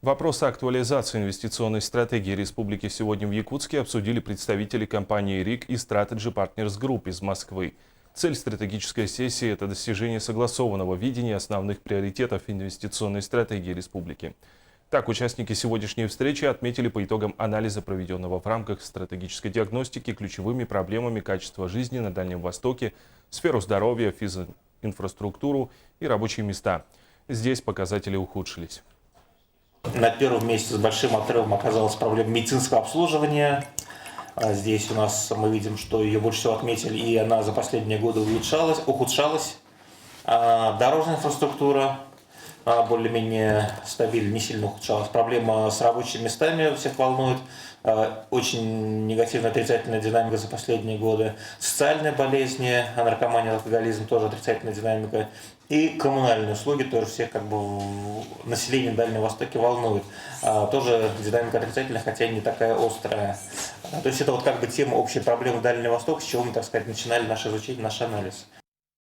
Вопросы актуализации инвестиционной стратегии республики сегодня в Якутске обсудили представители компании РИК и Strategy Partners Group из Москвы. Цель стратегической сессии – это достижение согласованного видения основных приоритетов инвестиционной стратегии республики. Так, участники сегодняшней встречи отметили по итогам анализа, проведенного в рамках стратегической диагностики, ключевыми проблемами качества жизни на Дальнем Востоке, сферу здоровья, физинфраструктуру и рабочие места. Здесь показатели ухудшились. На первом месте с большим отрывом оказалась проблема медицинского обслуживания. Здесь у нас мы видим, что ее больше всего отметили, и она за последние годы ухудшалась. Дорожная инфраструктура более-менее стабильно, не сильно ухудшалась. Проблема с рабочими местами всех волнует. Очень негативная, отрицательная динамика за последние годы. Социальные болезни, наркомания, алкоголизм, тоже отрицательная динамика. И коммунальные услуги тоже всех население Дальнего Востока волнует. Тоже динамика отрицательная, хотя и не такая острая. То есть это тема общей проблемы Дальнего Востока, с чего мы, так сказать, начинали наше изучение, наш анализ.